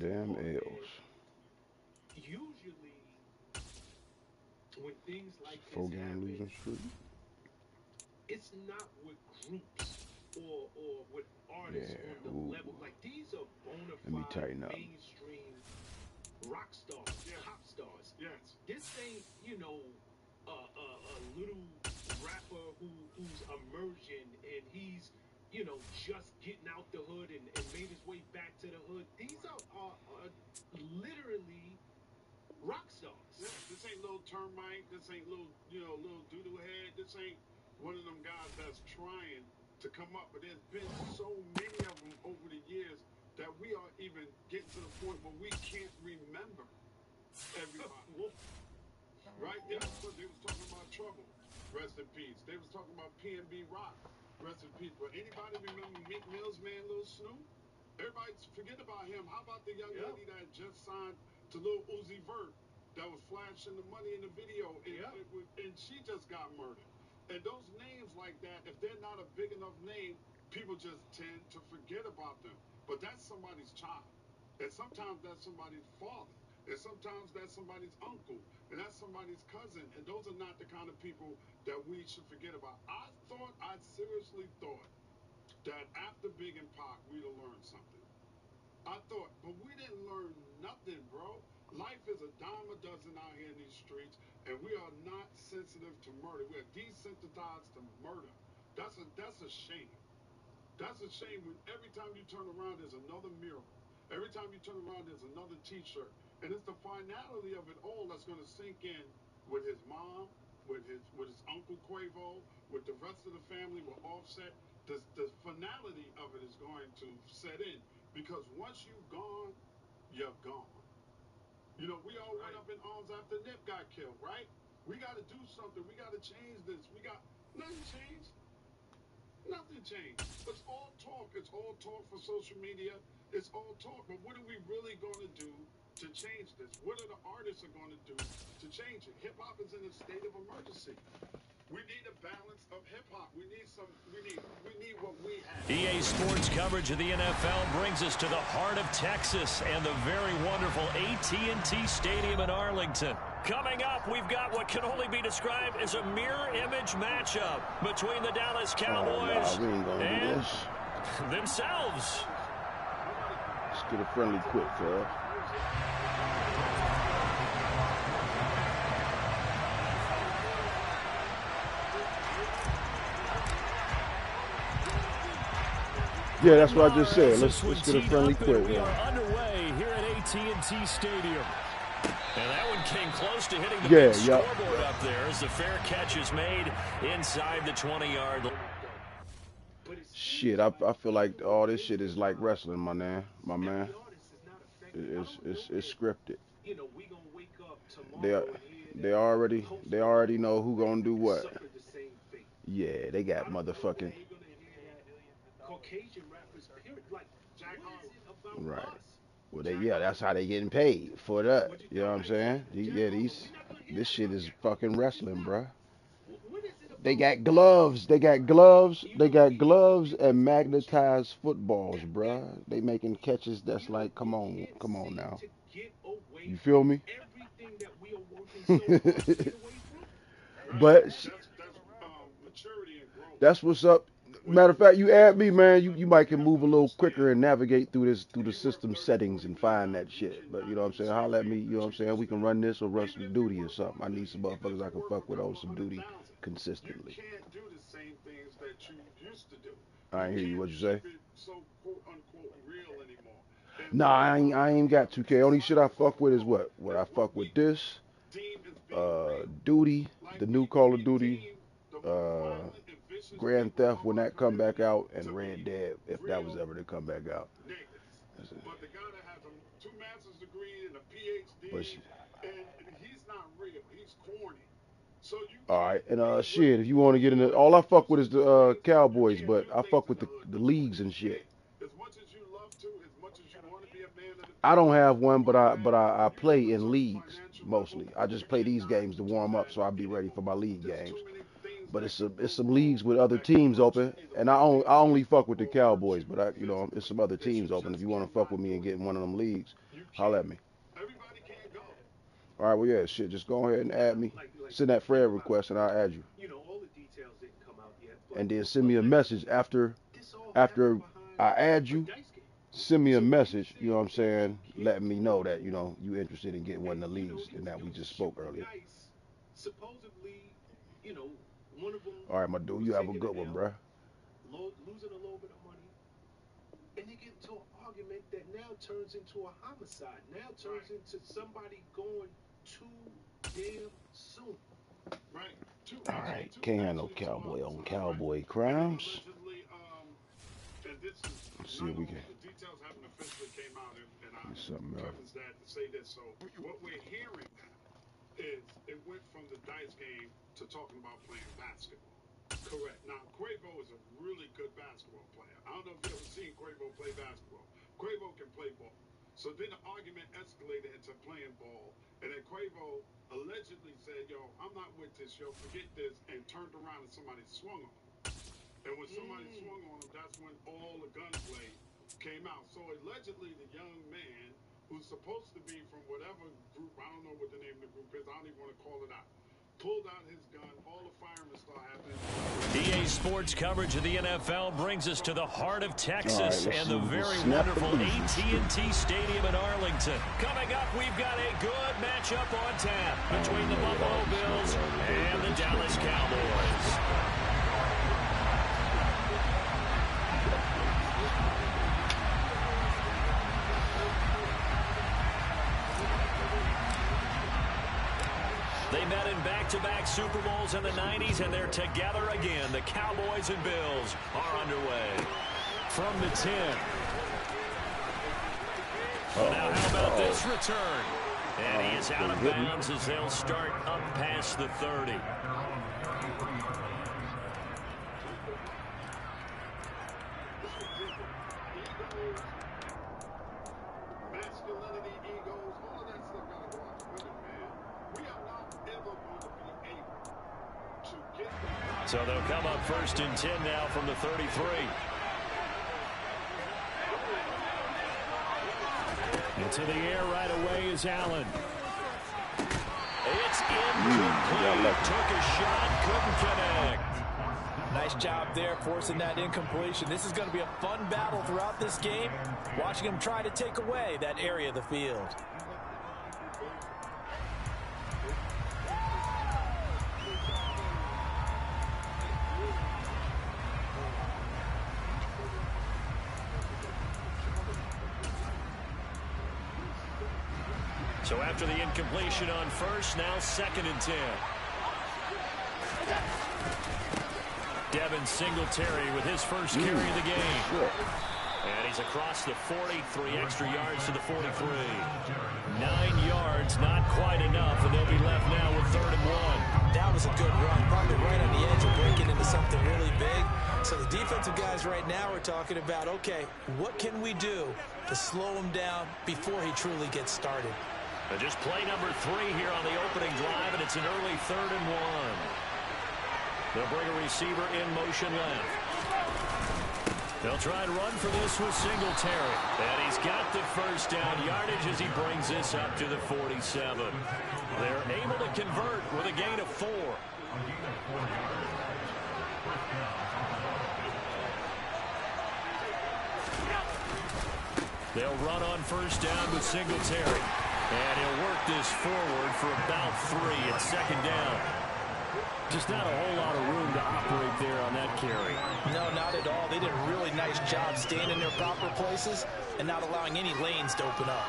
Damn L's. Usually, when things It's like a this 4 game happen, losing streak. it's not with groups or with artists Yeah. on the Ooh. level. Like these are bona Let me fide tighten up. mainstream rock stars, Yeah. pop stars. Yes. This ain't, a little rapper who's emerging and he's, just getting out the hood and made his way back to the hood. These are literally rock stars. Yeah, this ain't little termite. This ain't little doodle head. This ain't one of them guys that's trying to come up. But there's been so many of them over the years that we are even getting to the point where we can't remember everybody. Right? They was talking about Trouble. Rest in peace. They was talking about P&B Rock. Rest in peace. But anybody remember Meek Mill's man, Lil Snoop? Everybody forget about him. How about the young lady that just signed to Lil Uzi Vert that was flashing the money in the video and she just got murdered? And those names like that, if they're not a big enough name, people just tend to forget about them. But that's somebody's child. And sometimes that's somebody's father. And sometimes that's somebody's uncle. And that's somebody's cousin. And those are not the kind of people that we should forget about. I seriously thought that after Big and Pac, we'd have learned something. I thought, but we didn't learn nothing, bro. Life is a dime a dozen out here in these streets, and we are not sensitive to murder. We are desensitized to murder. That's a shame. That's a shame when every time you turn around, there's another mural. Every time you turn around, there's another T-shirt. And it's the finality of it all that's going to sink in with his mom, with his uncle Quavo, with the rest of the family, with Offset. The finality of it is going to set in because once you've gone, you're gone. We all went up in arms after Nip got killed, right? We got to do something. We got to change this. We got nothing changed. Nothing changed. It's all talk. It's all talk for social media. It's all talk. But what are we really going to do to change this? What are the artists are going to do to change it? Hip hop is in a state of emergency. We need a balance of hip hop. We need what we have. EA Sports coverage of the NFL brings us to the heart of Texas and the very wonderful AT&T Stadium in Arlington. Coming up, we've got what can only be described as a mirror image matchup between the Dallas Cowboys We ain't gonna do and this. themselves. Let's get a friendly quick, cuz. Yeah, that's what I just said. Let's get a friendly quick. We are underway here at AT&T Stadium. And that one came close to hitting the big scoreboard up there as the fair catch is made inside the 20-yard line. Shit, I feel like all this shit is like wrestling, my man. It's scripted. They already know who gonna do what. Yeah, they got motherfucking Caucasian rappers, period. Like, what is it about right. us? Well, that's how they getting paid for that. You know what I'm saying? This shit is fucking wrestling, bruh. They got gloves. They got gloves. They got gloves and magnetized footballs, bruh. They making catches that's like, come on now. You feel me? But Maturity and growth. that's what's up. Matter of fact, you add me, man. You might can move a little quicker and navigate through the system settings and find that shit. But you know what I'm saying? Holla at me. You know what I'm saying? We can run this or run some duty or something. I need some motherfuckers I can fuck with on some duty consistently. You can't do the same things that you used to do. I ain't hear you. What you say? So quote unquote real anymore. Nah, I ain't got 2K. Only shit I fuck with is what? What I fuck with this, Duty, the new Call of Duty, Grand Theft when that come back out, and Red Dead if that was ever to come back out. But the guy that has two master's degree and a PhD, and he's not real. He's corny. So all right, and shit, if you want to get into, all I fuck with is the Cowboys, but I fuck with the leagues and shit. As much as you love to, as much as you want to be a man of the I don't have one, but I play in leagues mostly. I just play these games to warm up, so I'll be ready for my league games. But it's some leagues with other teams open, and I only fuck with the Cowboys, but it's some other teams open. If you want to fuck with me and get in one of them leagues, holler at me. Everybody can't go. All right, well, yeah, shit, just go ahead and add me. Send that friend request and I'll add you. You know, all the details didn't come out yet. But And then send me a message after I add you. Send me a message, you know what I'm saying, letting me know that, you know, you interested in getting one of the leagues and that we just spoke earlier. Supposedly, you know, one of them. All right, my dude, you have a good one, bruh. Losing a little bit of money, and they get into an argument that now turns into a homicide. Now turns into somebody going too damn soon. Right. All right, can't have no cowboy on cowboy crimes. Let's see if we can. The details haven't officially came out, and I Something else. preface that to say this. So what we're hearing now is it went from the dice game to talking about playing basketball. Correct. Now, Quavo is a really good basketball player. I don't know if you've ever seen Quavo play basketball. Quavo can play ball. So then the argument escalated into playing ball, and then Quavo allegedly said, yo, I'm not with this, yo, forget this, and turned around and somebody swung on him. And when somebody swung on him, that's when all the gunplay came out. So allegedly, the young man, who's supposed to be from whatever group, I don't know what the name of the group is, I don't even want to call it out, pulled out his gun, all the firing started happening. EA Sports coverage of the NFL brings us to the heart of Texas Right, and the very wonderful AT&T Stadium in Arlington. Coming up, we've got a good matchup on tap between the Buffalo Bills and the Dallas Cowboys. They met in back-to-back Super Bowls in the 90s, and they're together again. The Cowboys and Bills are underway. From the 10. Now, how about this return? And he is out of bounds as they'll start up past the 30. So they'll come up 1st and 10 now from the 33. Into the air right away is Allen. It's incomplete. Took a shot, couldn't connect. Nice job there forcing that incompletion. This is going to be a fun battle throughout this game. Watching him try to take away that area of the field. So after the incompletion on 1st, now 2nd and 10. Devin Singletary with his first carry of the game. And he's across the 40, 3 extra yards to the 43. 9 yards, not quite enough, and they'll be left now with 3rd and 1. That was a good run, probably right on the edge of breaking into something really big. So the defensive guys right now are talking about, okay, what can we do to slow him down before he truly gets started? And just play number 3 here on the opening drive, and it's an early 3rd and 1. They'll bring a receiver in motion left. They'll try and run for this with Singletary. And he's got the first down yardage as he brings this up to the 47. They're able to convert with a gain of 4. They'll run on 1st down with Singletary. And he'll work this forward for about 3 at 2nd down. Just not a whole lot of room to operate there on that carry. No, not at all. They did a really nice job staying in their proper places and not allowing any lanes to open up.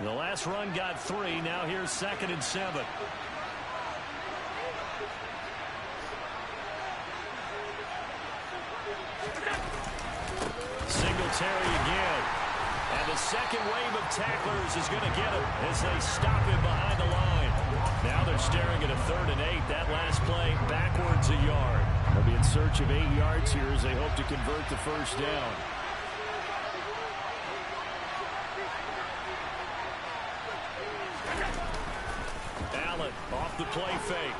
The last run got 3. Now here's 2nd and 7. Singletary again. And the second wave of tacklers is going to get him as they stop him behind the line. Now they're staring at a 3rd and 8. That last play backwards a yard. They'll be in search of 8 yards here as they hope to convert the 1st down. Allen off the play fake.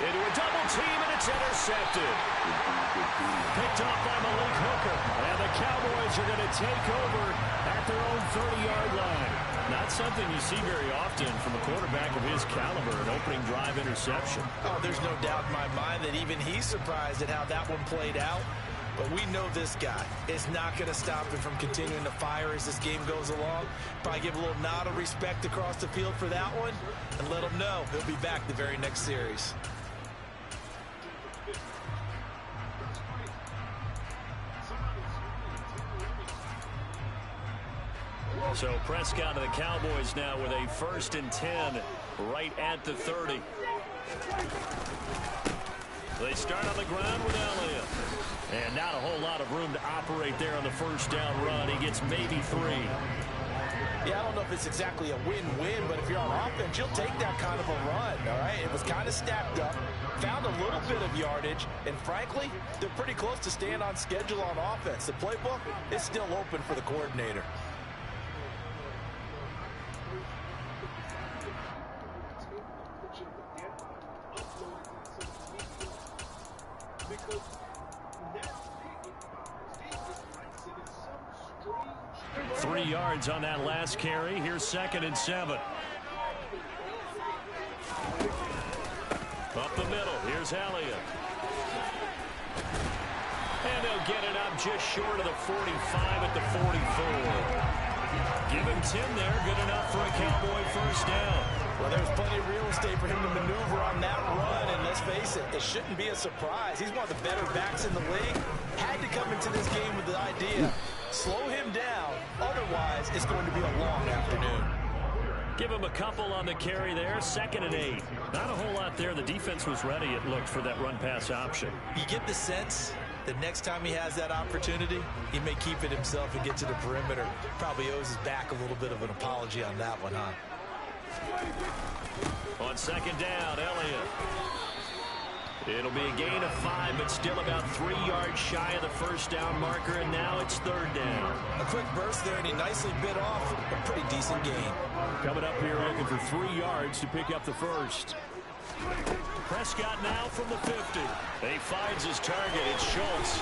Into a double team, and it's intercepted. Picked off by Malik Hooker. And the Cowboys are going to take over at their own 30-yard line. Not something you see very often from a quarterback of his caliber, an opening drive interception. Oh, there's no doubt in my mind that even he's surprised at how that one played out. But we know this guy is not going to stop him from continuing to fire as this game goes along. Probably give a little nod of respect across the field for that one and let him know he'll be back the very next series. So Prescott of the Cowboys now with a 1st and 10 right at the 30. They start on the ground with Elliott. And not a whole lot of room to operate there on the first down run. He gets maybe 3. Yeah, I don't know if it's exactly a win-win, but if you're on offense, you'll take that kind of a run, all right? It was kind of stacked up, found a little bit of yardage, and frankly, they're pretty close to staying on schedule on offense. The playbook is still open for the coordinator. Three yards on that last carry. Here's 2nd and 7. Up the middle. Here's Elliott. And they'll get it up just short of the 45 at the 44. Give him 10 there. Good enough for a Cowboy first down. Well, there's plenty of real estate for him to maneuver on that run, and let's face it, it shouldn't be a surprise. He's one of the better backs in the league. Had to come into this game with the idea, slow him down, otherwise it's going to be a long afternoon. Give him a couple on the carry there, 2nd and 8. Not a whole lot there. The defense was ready, it looked, for that run-pass option. You get the sense that next time he has that opportunity, he may keep it himself and get to the perimeter. Probably owes his back a little bit of an apology on that one, huh? On 2nd down, Elliott. It'll be a gain of 5, but still about 3 yards shy of the first down marker, and now it's 3rd down. A quick burst there, and he nicely bit off a pretty decent gain. Coming up here looking for 3 yards to pick up the first. Prescott now from the 50. He finds his target. It's Schultz.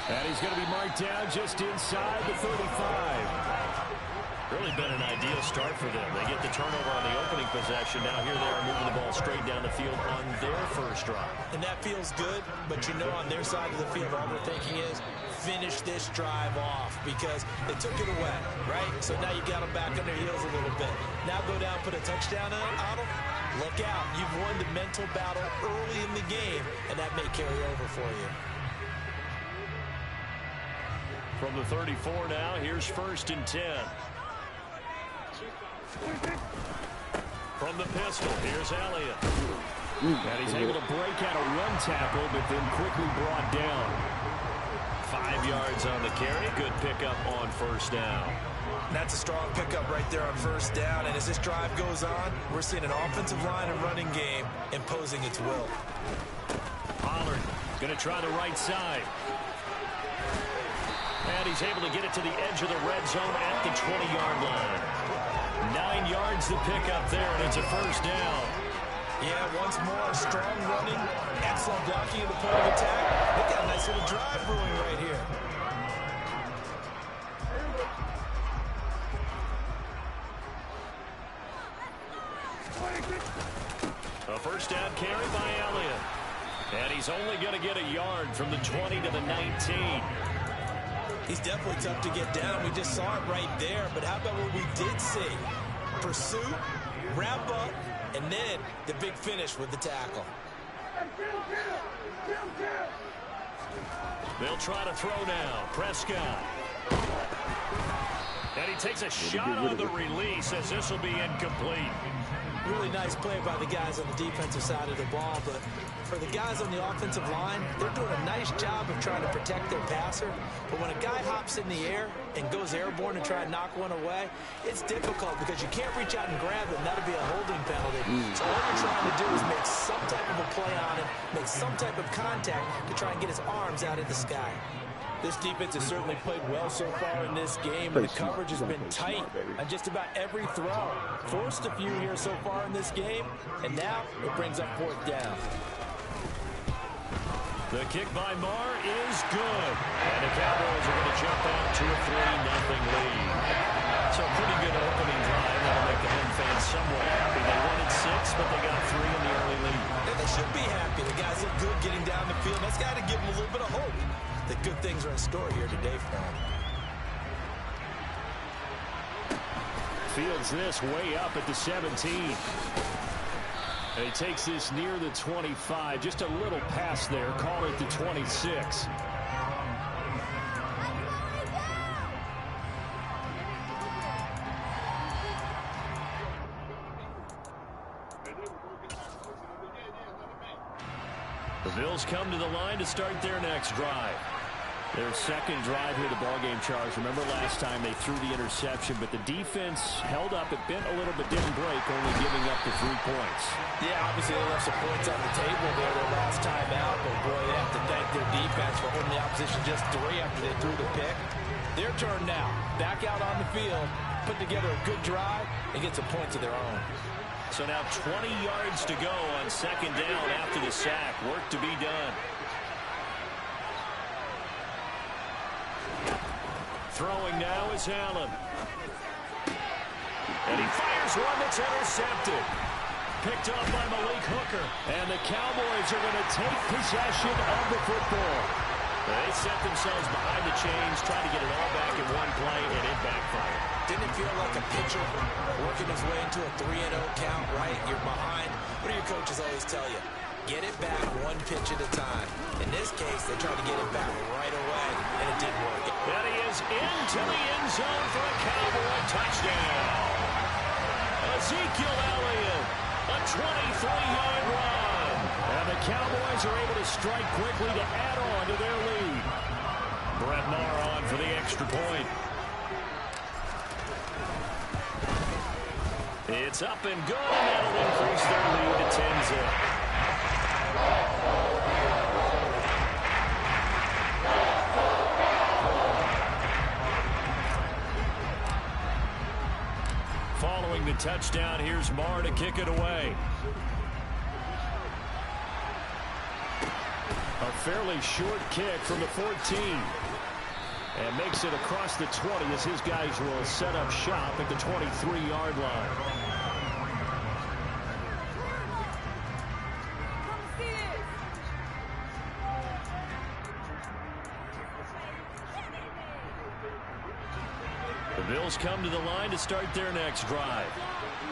And he's going to be marked down just inside the 35. Really been an ideal start for them. They get the turnover on the opening possession. Now here they are moving the ball straight down the field on their first drive. And that feels good, but you know on their side of the field all they're thinking is finish this drive off because they took it away, right? So now you got them back on their heels a little bit. Now go down, put a touchdown on them. Look out. You've won the mental battle early in the game, and that may carry over for you. From the 34 now, here's 1st and 10. From the pistol, here's Elliott. And he's able to break out a run tackle, but then quickly brought down. 5 yards on the carry. Good pickup on first down. That's a strong pickup right there on first down. And as this drive goes on, we're seeing an offensive line and running game imposing its will. Pollard going to try the right side. And he's able to get it to the edge of the red zone at the 20-yard line. 9 yards to pick up there, and it's a first down. Yeah, once more, strong running, excellent blocking of the point of attack. They got a nice little drive brewing right here. A first down carry by Elliott. And he's only going to get a yard from the 20 to the 19. He's definitely tough to get down. We just saw it right there. But how about what we did see? Pursuit, wrap up, and then the big finish with the tackle. They'll try to throw now. Prescott. And he takes a shot on the release as this will be incomplete. Really nice play by the guys on the defensive side of the ball, but for the guys on the offensive line, they're doing a nice job of trying to protect their passer. But when a guy hops in the air and goes airborne and try to knock one away, it's difficult because you can't reach out and grab him. That'll be a holding penalty. So all you're trying to do is make some type of a play on him, make some type of contact to try and get his arms out of the sky. This defense has certainly played well so far in this game. The coverage has been tight on just about every throw. Forced a few here so far in this game, and now it brings up 4th down. The kick by Marr is good. And the Cowboys are going to jump out to a 3-0 lead. So a pretty good opening drive. That'll make the home fans somewhat happy. They wanted 6, but they got 3 in the early lead. And they should be happy. The guys look good getting down the field. That's got to give them a little bit of hope that good things are in store here today for them. Fields this way up at the 17. And he takes this near the 25. Just a little pass there. Call it the 26. The Bills come to the line to start their next drive. Their second drive here, the ballgame charge. Remember last time they threw the interception, but the defense held up. It bent a little but didn't break, only giving up the 3 points. Yeah, obviously they left some points on the table there their last time out, but boy, they have to thank their defense for holding the opposition just 3 after they threw the pick. Their turn now. Back out on the field, put together a good drive, and get some points of their own. So now 20 yards to go on second down after the sack. Work to be done. Throwing now is Allen. And he fires one that's intercepted. Picked up by Malik Hooker. And the Cowboys are going to take possession of the football. They set themselves behind the chains, trying to get it all back in one play, and it backfired. Didn't it feel like a pitcher working his way into a 3-0 count, right? You're behind. What do your coaches always tell you? Get it back one pitch at a time. In this case, they tried to get it back right away, and it didn't work. And he is into the end zone for a Cowboy touchdown. Ezekiel Elliott, a 23-yard run. And the Cowboys are able to strike quickly to add on to their lead. Brett Maher on for the extra point. It's up and good, and that'll increase their lead to 10-zip. Following the touchdown, here's Maher to kick it away. A fairly short kick from the 14. And makes it across the 20 as his guys will set up shop at the 23-yard line. The Bills come to the line to start their next drive.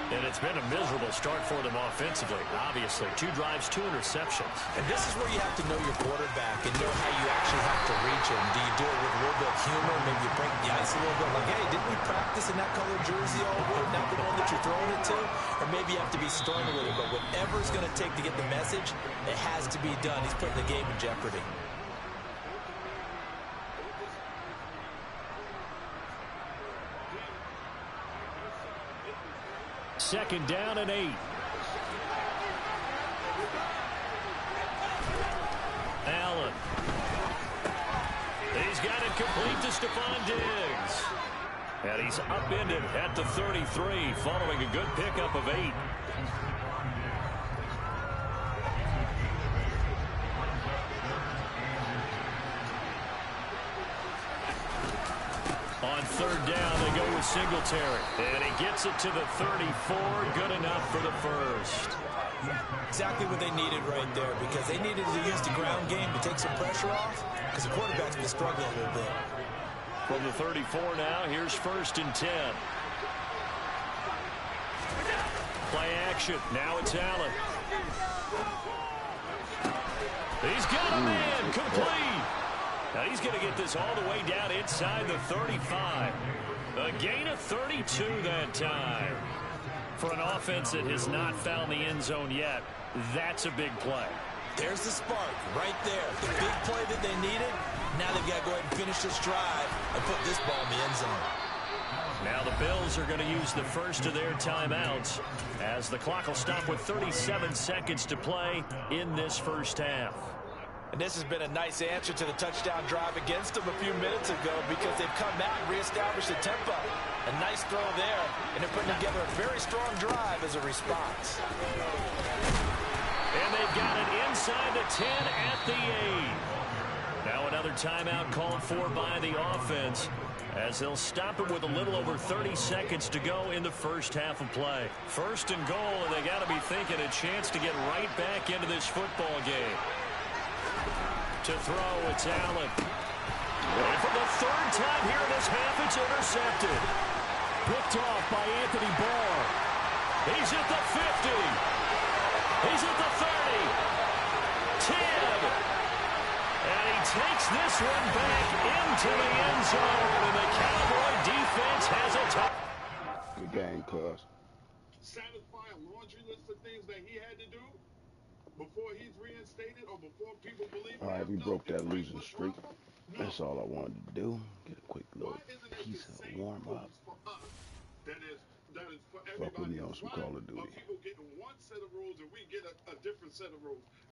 And it's been a miserable start for them offensively. Obviously, 2 drives, 2 interceptions. And this is where you have to know your quarterback and know how you actually have to reach him. Do you do it with a little bit of humor? Maybe you break the ice a little bit. Like, hey, didn't we practice in that colored jersey all week? Not the one that you're throwing it to? Or maybe you have to be stern with it. But whatever it's going to take to get the message, it has to be done. He's putting the game in jeopardy. Second down and 8. Allen. He's got it complete to Stephon Diggs. And he's upended at the 33 following a good pickup of 8. On third down, they go with Singletary. And he gets it to the 34. Good enough for the first. Exactly what they needed right there, because they needed to use the ground game to take some pressure off, because the quarterback's been struggling a little bit. From the 34 now, here's 1st and 10. Play action. Now it's Allen. He's got a man complete. Now he's going to get this all the way down inside the 35. A gain of 32 that time. For an offense that has not found the end zone yet, that's a big play. There's the spark right there. The big play that they needed. Now they've got to go ahead and finish this drive and put this ball in the end zone. Now the Bills are going to use the first of their timeouts as the clock will stop with 37 seconds to play in this first half. And this has been a nice answer to the touchdown drive against them a few minutes ago, because they've come out and reestablished the tempo. A nice throw there, and they're putting together a very strong drive as a response. And they've got it inside the 10 at the 8. Another timeout called for by the offense as they'll stop it with a little over 30 seconds to go in the first half of play. First and goal, and they got to be thinking a chance to get right back into this football game. To throw, it's Allen. And for the third time here in this half, it's intercepted. Picked off by Anthony Barr. He's at the 50. He's at the 30. 10. And he takes this one back into the end zone. And the Cowboy defense has a touch. Good game, cuz. Satisfy a laundry list of things that he had to do before he's reinstated or before people believe. All right, we broke that losing streak. That's all I wanted to do. Get a quick little piece of warm up. That is for Fuck with me everybody on else. some Why Call of are Duty. people getting one set of rules and we get a different set of rules?